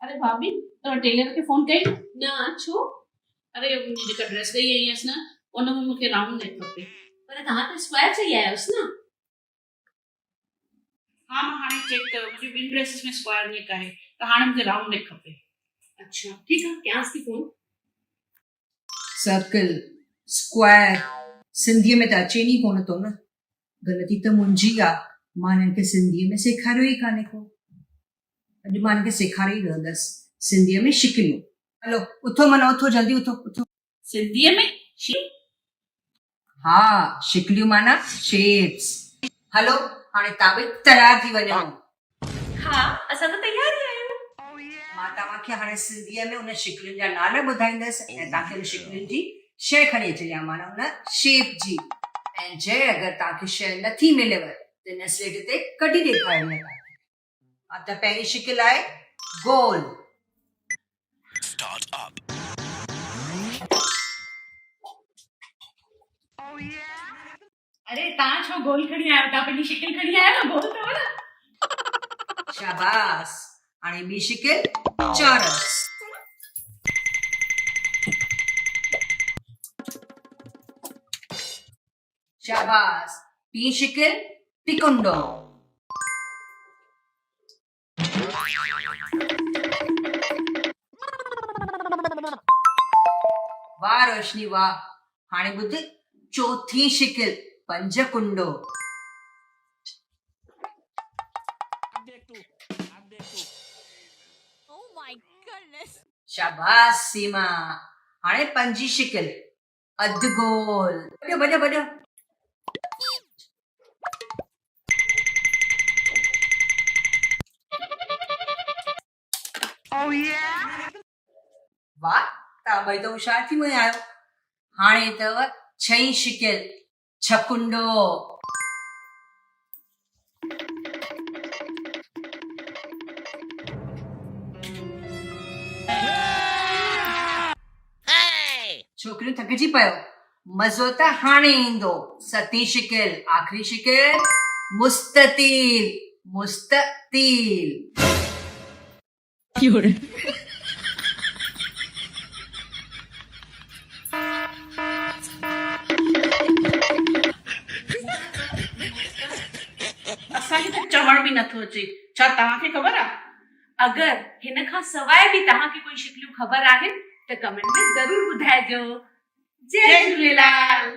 अरे भाभी तो टेलर के फोन कई ना छो अरे मुंहिंजी जेका ड्रेस ॾेई आई हुयसि न उन में मूंखे राउंड नेक खपे। पर तव्हां त स्क्वायर चई आया हुयसि न। हाँ मां हाणे चेक कयो मुंहिंजी ॿिनि ड्रेसिस में स्क्वायर नेक आहे त हाणे मूंखे राउंड नेक खपे। अच्छा ठीक है कयांसि थी फोन। सर्कल स्क्वायर सिंधीअ में त अचे नी कोन थो न। ग़लती त मुंहिंजी आहे, मां हिननि खे सिंधीअ में सेखारियो ई कान्हे को। अॼु मां हिनखे सेखारे ई रहंदसि सिंधीअ में शिकिलियूं। हलो उथो माना उथो जल्दी उथो उथो। सिंधीअ में हा शिकिलियूं माना शेप्स। हलो हाणे तव्हां बि तयार थी वञो। हाँ असां त तयार ई आहियूं। मां तव्हांखे हाणे सिंधीअ में उन शिकिलियुनि जा नाला ॿुधाईंदसि ऐं तव्हांखे उन शिकिलियुनि जी शइ खणी अचिणी आहे, माना उन शेप जी। ऐं जंहिं अगरि तव्हांखे शइ नथी मिलेव त हिन स्लेट ते कढी ॾेखारणी आहे तव्हांखे। त पहिरीं शिकिल आहे गोल। अरे तव्हां छो गोल खणी आयो, तव्हां पंहिंजी शिकिल खणी आयो न, गोल अथव न। शाबाश। हाणे ॿी शिकिल चौरस। शाबाश। टी शिकिल तिकुंडो। वाह रोशनी वाह। हाणे ॿुध चौथी शिकिल पंज कुंडो। शाबाश सीमा। हाणे पंजी शिकिल अधु गोल। बजो बजो बजो। वाह तव्हां ॿई त होशियार थी विया आहियो। हाणे अथव छहीं शिकिल छकुंडो। छोकिरियूं थकिजी पियो, मज़ो त हाणे ईंदो। सतीं शिकिल आख़िरी शिकिल मुस्ततील मुस्ततील। असांखे त चवण बि नथो अचे, छा तव्हांखे ख़बर आहे? अगरि हिन खां सवाइ बि तव्हांखे कोई शिकिलियूं ख़बर आहिनि त कमेंट में ज़रूर ॿुधाइजो। जय झूलेलाल।